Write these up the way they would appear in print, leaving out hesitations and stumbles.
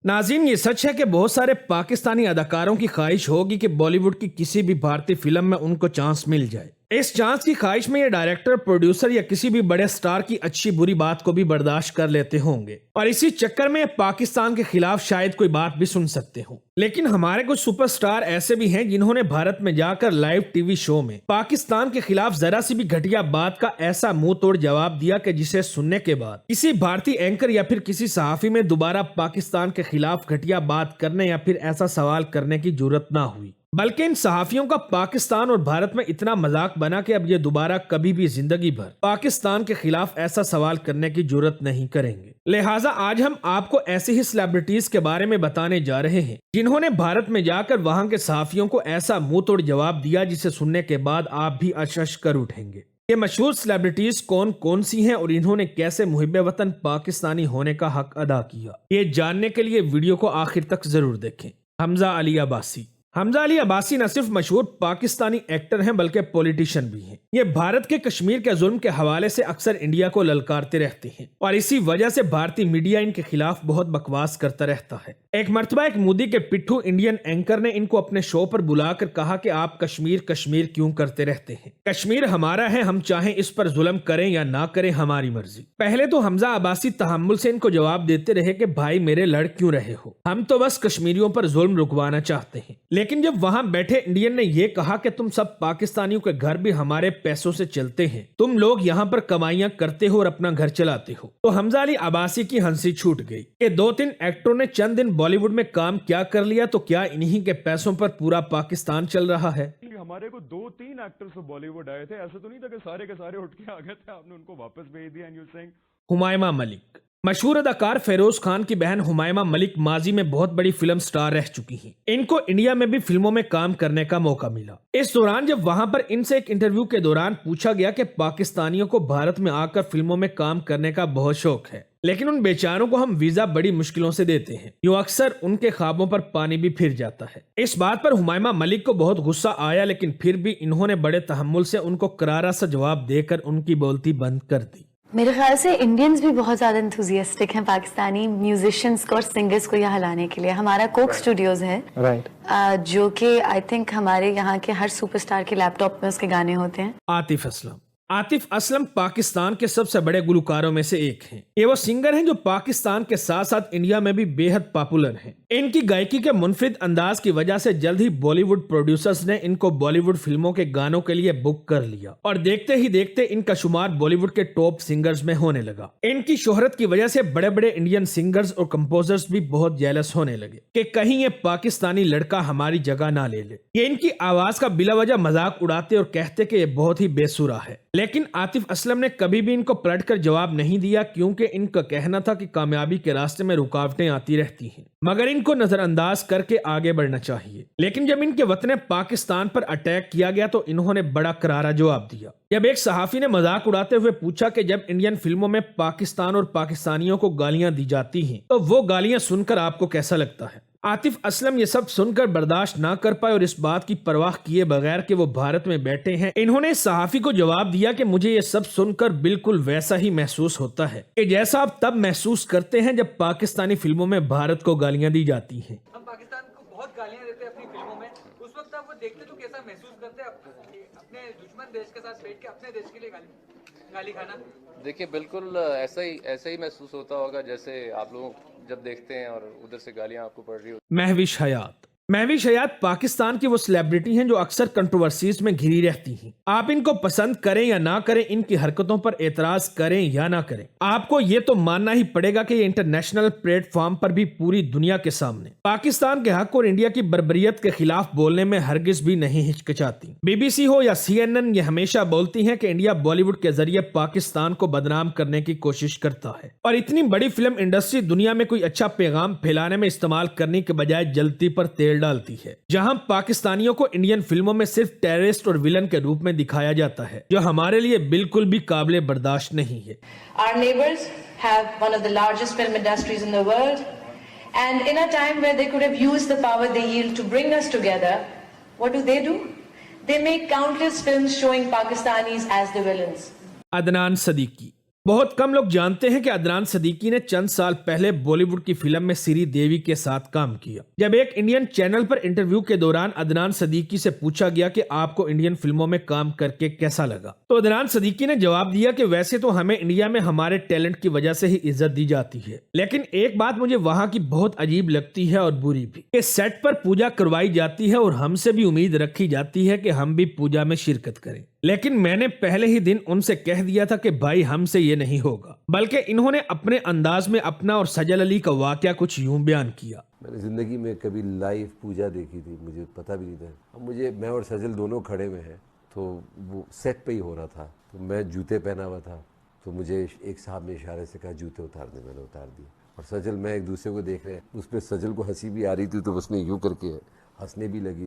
नाज़रीन, ये सच है कि बहुत सारे पाकिस्तानी अदाकारों की ख्वाहिश होगी कि बॉलीवुड की किसी भी भारतीय फिल्म में उनको चांस मिल जाए। इस चांस की ख्वाहिश में ये डायरेक्टर, प्रोड्यूसर या किसी भी बड़े स्टार की अच्छी बुरी बात को भी बर्दाश्त कर लेते होंगे और इसी चक्कर में पाकिस्तान के खिलाफ शायद कोई बात भी सुन सकते हो। लेकिन हमारे कुछ सुपरस्टार ऐसे भी हैं जिन्होंने भारत में जाकर लाइव टीवी शो में पाकिस्तान के खिलाफ जरा सी भी घटिया बात का ऐसा मुंह तोड़ जवाब दिया कि जिसे सुनने के बाद किसी भारतीय एंकर या फिर किसी सहाफी में दोबारा पाकिस्तान के खिलाफ घटिया बात करने या फिर ऐसा सवाल करने की जरूरत ना हुई। बल्कि इन सहाफियों का पाकिस्तान और भारत में इतना मजाक बना कि अब ये दोबारा कभी भी जिंदगी भर पाकिस्तान के खिलाफ ऐसा सवाल करने की जरूरत नहीं करेंगे। लिहाजा आज हम आपको ऐसे ही सेलिब्रिटीज के बारे में बताने जा रहे हैं जिन्होंने भारत में जाकर वहां के सहाफियों को ऐसा मुंह तोड़ जवाब दिया जिसे सुनने के बाद आप भी अशश कर उठेंगे। ये मशहूर सेलिब्रिटीज कौन कौन सी हैं और इन्होंने कैसे मुहिब्बे वतन पाकिस्तानी होने का हक अदा किया, ये जानने के लिए वीडियो को आखिर तक जरूर देखें। हमजा अली अब्बासी। हमजा अली अब्बासी न सिर्फ मशहूर पाकिस्तानी एक्टर हैं बल्कि पॉलिटिशियन भी हैं। ये भारत के कश्मीर के जुल्म के हवाले से अक्सर इंडिया को ललकारते रहते हैं और इसी वजह से भारतीय मीडिया इनके खिलाफ बहुत बकवास करता रहता है। एक मर्तबा एक मोदी के पिट्ठू इंडियन एंकर ने इनको अपने शो पर बुलाकर कहा कि आप कश्मीर कश्मीर क्यों करते रहते हैं, कश्मीर हमारा है, हम चाहें इस पर जुल्म करें या ना करें हमारी मर्जी। पहले तो हमजा अब्बासी तहम्मुल से इनको जवाब देते रहे कि भाई मेरे लड़ क्यों रहे हो, हम तो बस कश्मीरियों पर जुल्म रुकवाना चाहते हैं। लेकिन जब वहां बैठे इंडियन ने यह कहा कि तुम सब पाकिस्तानियों के घर भी हमारे पैसों से चलते हैं, तुम लोग यहाँ पर कमाइयां करते हो और अपना घर चलाते हो, तो हमजा अली अब्बासी की हंसी छूट गई कि 2-3 एक्टरों ने चंद दिन बॉलीवुड में काम क्या कर लिया तो क्या इन्हीं के पैसों पर पूरा पाकिस्तान चल रहा है। हमारे को 2-3 एक्टर्स बॉलीवुड आए थे, ऐसा तो नहीं था कि सारे के सारे उठ के आ गए थे, आपने उनको वापस भेज दिया। And you saying Humaima Malik. मशहूर अदाकार फेरोज खान की बहन हुमायमा मलिक माजी में बहुत बड़ी फिल्म स्टार रह चुकी हैं। इनको इंडिया में भी फिल्मों में काम करने का मौका मिला। इस दौरान जब वहां पर इनसे एक इंटरव्यू के दौरान पूछा गया कि पाकिस्तानियों को भारत में आकर फिल्मों में काम करने का बहुत शौक है, लेकिन उन बेचारों को हम वीजा बड़ी मुश्किलों से देते हैं, यूं अक्सर उनके ख्वाबों पर पानी भी फिर जाता है। इस बात पर हुमायमा मलिक को बहुत गुस्सा आया, लेकिन फिर भी इन्होंने बड़े तहम्मुल से उनको करारा सा जवाब देकर उनकी बोलती बंद कर दी। मेरे ख्याल से इंडियंस भी बहुत ज़्यादा एंथुजियास्टिक हैं पाकिस्तानी म्यूजिशियंस को और सिंगर्स को यहाँ लाने के लिए। हमारा कोक स्टूडियोज है, जो कि आई थिंक हमारे यहाँ के हर सुपरस्टार के लैपटॉप में उसके गाने होते हैं। आतिफ असलम। आतिफ असलम पाकिस्तान के सबसे बड़े गुलकारों में से एक हैं। ये वो सिंगर हैं जो पाकिस्तान के साथ साथ इंडिया में भी बेहद पॉपुलर हैं। इनकी गायकी के मुनफरिद अंदाज की वजह से जल्द ही बॉलीवुड प्रोड्यूसर्स ने इनको बॉलीवुड फिल्मों के गानों के लिए बुक कर लिया और देखते ही देखते इनका शुमार बॉलीवुड के टॉप सिंगर्स में होने लगा। इनकी शोहरत की वजह से बड़े बड़े इंडियन सिंगर्स और कंपोजर्स भी बहुत जेलस होने लगे कि कहीं ये पाकिस्तानी लड़का हमारी जगह ना ले ले। ये इनकी आवाज का बिलावजह मजाक उड़ाते और कहते कि ये बहुत ही बेसुरा है। लेकिन आतिफ असलम ने कभी भी इनको पलटकर जवाब नहीं दिया, क्योंकि इनका कहना था कि कामयाबी के रास्ते में रुकावटें आती रहती हैं, मगर इनको नजरअंदाज करके आगे बढ़ना चाहिए। लेकिन जब इनके वतन पाकिस्तान पर अटैक किया गया तो इन्होंने बड़ा करारा जवाब दिया। जब एक सहाफी ने मजाक उड़ाते हुए पूछा कि जब इंडियन फिल्मों में पाकिस्तान और पाकिस्तानियों को गालियां दी जाती हैं तो वो गालियां सुनकर आपको कैसा लगता है। आतिफ असलम ये सब सुनकर बर्दाश्त ना कर पाए और इस बात की परवाह किए बगैर कि वो भारत में बैठे हैं, इन्होंने सहाफी को जवाब दिया कि मुझे ये सब सुनकर बिल्कुल वैसा ही महसूस होता है कि जैसा आप तब महसूस करते हैं जब पाकिस्तानी फिल्मों में भारत को गालियां दी जाती हैं। हम पाकिस्तान को बहुत गालियां देते हैं अपनी फिल्मों में, उस वक्त आप वो देखते तो कैसा महसूस करते हैं अपने दुश्मन देश के साथ बैठ के अपने देश के लिए गाली खाना। देखिए बिल्कुल ऐसा ही महसूस होता होगा जैसे आप लोग जब देखते हैं और उधर से गालियां आपको पड़ रही होती। महविश हयात। महविश हयात पाकिस्तान की वो सेलिब्रिटी हैं जो अक्सर कंट्रोवर्सीज में घिरी रहती हैं। आप इनको पसंद करें या ना करें, इनकी हरकतों पर एतराज करें या ना करें, आपको ये तो मानना ही पड़ेगा कि ये इंटरनेशनल प्लेटफॉर्म पर भी पूरी दुनिया के सामने पाकिस्तान के हक और इंडिया की बर्बरियत के खिलाफ बोलने में हरगिज भी नहीं हिचकिचाती। BBC हो या CNN ये हमेशा बोलती हैं कि इंडिया बॉलीवुड के जरिए पाकिस्तान को बदनाम करने की कोशिश करता है और इतनी बड़ी फिल्म इंडस्ट्री दुनिया में कोई अच्छा पैगाम फैलाने में इस्तेमाल करने के बजाय जलती पर तेल डालती है, जहां पाकिस्तानियों को इंडियन फिल्मों में सिर्फ टेररिस्ट और विलन के रूप में दिखाया जाता है, जो हमारे लिए बिल्कुल भी काबिले बर्दाश्त नहीं है। Our neighbors have one of the largest film industries in the world, and in a time where they could have used the power they yield to bring us together, what do? They make countless films showing Pakistanis as the villains. Adnan Siddiqui. बहुत कम लोग जानते हैं कि अदनान सिद्दीकी ने चंद साल पहले बॉलीवुड की film में श्री देवी के साथ काम किया। जब एक इंडियन चैनल पर इंटरव्यू के दौरान अदनान सिद्दीकी से पूछा गया कि आपको इंडियन फिल्मों में काम करके कैसा लगा, तो अदनान सिद्दीकी ने जवाब दिया कि वैसे तो हमें इंडिया में हमारे टैलेंट की वजह से ही इज्जत दी जाती है, लेकिन एक बात मुझे वहाँ की बहुत अजीब लगती है और बुरी भी, कि सेट पर पूजा करवाई जाती है और हमसे भी उम्मीद रखी जाती है कि हम भी पूजा में शिरकत करें, लेकिन मैंने पहले ही दिन उनसे कह दिया था कि भाई हमसे ये नहीं होगा। बल्कि इन्होंने अपने अंदाज में अपना और सजल अली का वाकया कुछ यूं बयान किया। मैंने ज़िंदगी में कभी लाइव पूजा देखी थी, मुझे पता भी नहीं था। अब मैं और सजल दोनों खड़े में हैं, तो वो सेट पे ही हो रहा था, तो मैं जूते पहना हुआ था, तो मुझे एक साहब ने इशारे से कहा जूते उतार दे, मैंने उतार दिए। और सजल मैं एक दूसरे को देख रहे हैं, उस पर सजल को हंसी भी आ रही थी, तो उसने यूँ करके हंसने भी लगी।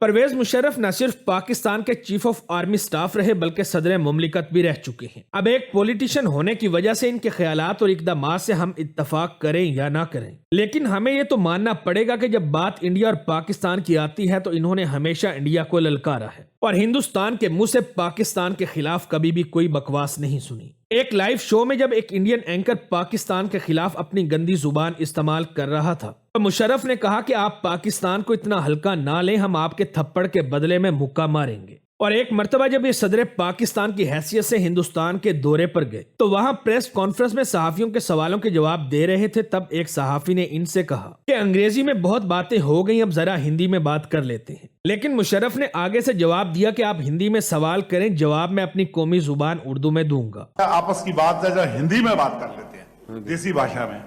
परवेज मुशर्रफ न सिर्फ पाकिस्तान के चीफ ऑफ आर्मी स्टाफ रहे बल्कि सदर मुमलिकत भी रह चुके हैं। अब एक पॉलिटिशियन होने की वजह से इनके ख्यालात और इक़दामात से हम इत्तफाक करें या ना करें, लेकिन हमें ये तो मानना पड़ेगा कि जब बात इंडिया और पाकिस्तान की आती है तो इन्होंने हमेशा इंडिया को ललकारा है और हिंदुस्तान के मुंह से पाकिस्तान के खिलाफ कभी भी कोई बकवास नहीं सुनी। एक लाइव शो में जब एक इंडियन एंकर पाकिस्तान के खिलाफ अपनी गंदी जुबान इस्तेमाल कर रहा था, तो मुशर्रफ ने कहा कि आप पाकिस्तान को इतना हल्का ना लें, हम आपके थप्पड़ के बदले में मुक्का मारेंगे। और एक मर्तबा जब ये सदर पाकिस्तान की हैसियत से हिंदुस्तान के दौरे पर गए, तो वहां प्रेस कॉन्फ्रेंस में सहाफियों के सवालों के जवाब दे रहे थे। तब एक सहाफी ने इनसे कहा कि अंग्रेजी में बहुत बातें हो गई, अब जरा हिंदी में बात कर लेते हैं। लेकिन मुशर्रफ ने आगे से जवाब दिया कि आप हिंदी में सवाल करें, जवाब मैं अपनी कौमी जुबान उर्दू में दूंगा। आपस की बात है, जरा हिंदी में बात कर लेते हैं, देसी भाषा में।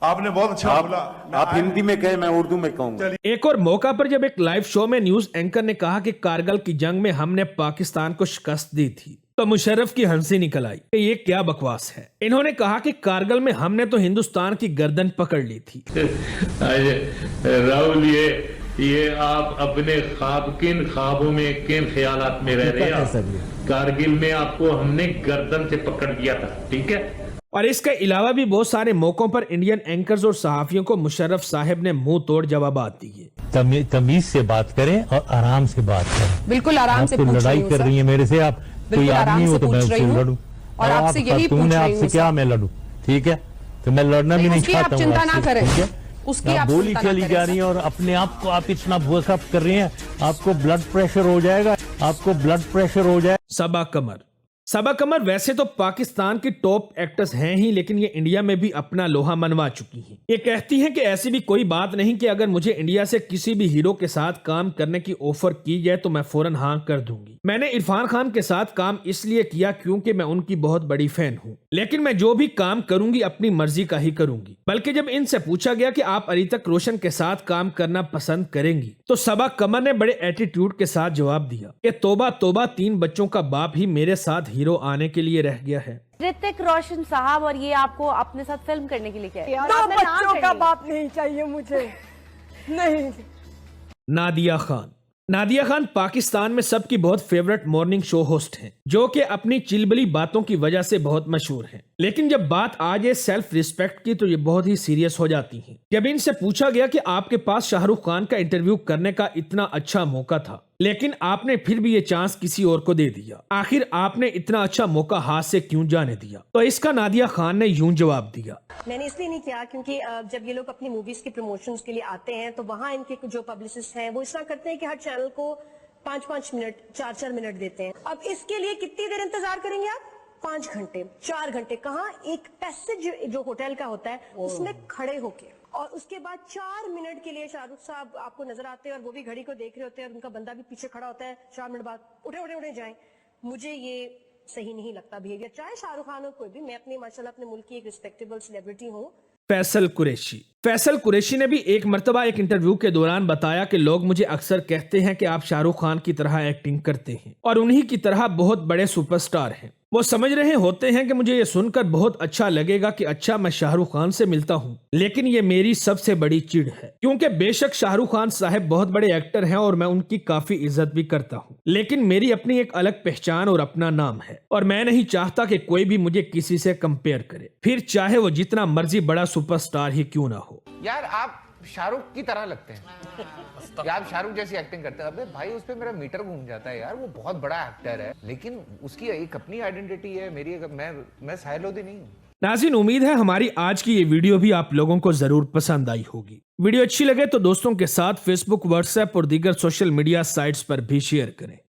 आपने बहुत अच्छा बोला, आप हिंदी में कहे, मैं उर्दू में कहूंगा। एक और मौका पर जब एक लाइव शो में न्यूज एंकर ने कहा कि कारगिल की जंग में हमने पाकिस्तान को शिकस्त दी थी, तो मुशर्रफ की हंसी निकल आई कि ये क्या बकवास है। इन्होंने कहा कि कारगिल में हमने तो हिंदुस्तान की गर्दन पकड़ ली थी। राहुल, ये आप अपने किन ख्वाबों में, किन ख्यालात में रह रहे हैं? कारगिल में आपको हमने गर्दन से पकड़ लिया था, ठीक है। और इसके अलावा भी बहुत सारे मौकों पर इंडियन एंकर्स और सहाफियों को मुशर्रफ साहब ने मुंह तोड़ जवाबात दिए। तमीज से बात करें और आराम से बात करें। बिल्कुल आराम से पूछ रही हूं, लड़ाई कर रही है मेरे से, आप कोई आदमी हो तो मैं उससे लड़ूं, और आपसे यही पूछ रही हूं, आपसे क्या मैं लड़ूं, ठीक है। तो मैं लड़ना भी नहीं चाहता हूँ, चिंता ना करें, उसकी आप गोली चली जा रही है और अपने आप को आप इतना भोसप कर रही हैं, आपको ब्लड प्रेशर हो जाएगा, आपको ब्लड प्रेशर हो जाएगा। सबा कमर वैसे तो पाकिस्तान की टॉप एक्ट्रेस हैं ही, लेकिन ये इंडिया में भी अपना लोहा मनवा चुकी हैं। ये कहती हैं कि ऐसी भी कोई बात नहीं कि अगर मुझे इंडिया से किसी भी हीरो के साथ काम करने की ऑफर की जाए तो मैं फौरन हाँ कर दूंगी। मैंने इरफान खान के साथ काम इसलिए किया क्योंकि मैं उनकी बहुत बड़ी फैन हूँ, लेकिन मैं जो भी काम करूंगी अपनी मर्जी का ही करूंगी। बल्कि जब इनसे पूछा गया कि आप ऋतिक रोशन के साथ काम करना पसंद करेंगी, तो सबा कमर ने बड़े एटीट्यूड के साथ जवाब दिया कि तोबा तोबा, 3 बच्चों का बाप ही मेरे साथ हीरो आने के लिए रह गया है। ऋतिक रोशन साहब, और ये आपको अपने साथ फिल्म करने के लिए क्या है? 2 बच्चों का बाप नहीं चाहिए मुझे, नहीं। नादिया खान पाकिस्तान में सबकी बहुत फेवरेट मॉर्निंग शो होस्ट हैं, जो कि अपनी चिलबली बातों की वजह से बहुत मशहूर हैं। लेकिन जब बात आ जाए सेल्फ रिस्पेक्ट की तो ये बहुत ही सीरियस हो जाती हैं। जब इनसे पूछा गया कि आपके पास शाहरुख खान का इंटरव्यू करने का इतना अच्छा मौका था, लेकिन आपने फिर भी ये चांस किसी और को दे दिया, आखिर आपने इतना अच्छा मौका हाथ से क्यों जाने दिया? तो इसका नादिया खान ने यूं जवाब दिया, मैंने इसलिए नहीं किया क्योंकि जब ये लोग अपनी मूवीज के प्रमोशंस के लिए आते हैं तो वहाँ इनके जो पब्लिसिस्ट हैं वो इस तरह करते हैं कि हर चैनल को 5-5 मिनट, 4-4 मिनट देते हैं। अब इसके लिए कितनी देर इंतजार करेंगे आप? 5 घंटे, 4 घंटे, कहाँ एक पैसेज जो होटल का होता है उसमें खड़े होके, और उसके बाद 4 मिनट के लिए शाहरुख साहब आपको नजर आते हैं और वो भी घड़ी को देख रहे होते हैं और उनका बंदा भी पीछे खड़ा होता है। 4 मिनट बाद उठे जाएं। मुझे ये सही नहीं लगता बिहेवियर, चाहे शाहरुख खान हो कोई भी। मैं अपनी माशाल्लाह अपने मुल्क की एक रिस्पेक्टेबल सेलिब्रिटी हूँ। फैसल कुरैशी ने भी एक मर्तबा एक इंटरव्यू के दौरान बताया कि लोग मुझे अक्सर कहते हैं कि आप शाहरुख खान की तरह एक्टिंग करते हैं और उन्हीं की तरह बहुत बड़े सुपरस्टार हैं। वो समझ रहे होते हैं कि मुझे ये सुनकर बहुत अच्छा लगेगा कि अच्छा मैं शाहरुख खान से मिलता हूँ, लेकिन ये मेरी सबसे बड़ी चिढ़ है, क्योंकि बेशक शाहरुख खान साहब बहुत बड़े एक्टर हैं और मैं उनकी काफी इज्जत भी करता हूँ, लेकिन मेरी अपनी एक अलग पहचान और अपना नाम है और मैं नहीं चाहता कि कोई भी मुझे किसी से कंपेयर करे, फिर चाहे वो जितना मर्जी बड़ा सुपरस्टार ही क्यों ना हो। यार आप शाहरुख की तरह लगते हैं या आप शाहरुख जैसी एक्टिंग करते हैं। अबे भाई, उस पे मेरा मीटर घूम जाता है यार। वो बहुत बड़ा एक्टर है, लेकिन उसकी एक अपनी आइडेंटिटी है। मैं साहिल लोधी नहीं हूँ। नाज़रीन, उम्मीद है हमारी आज की ये वीडियो भी आप लोगों को जरूर पसंद आई होगी। वीडियो अच्छी लगे तो दोस्तों के साथ फेसबुक, व्हाट्सएप और दीगर सोशल मीडिया साइट्स पर भी शेयर करें।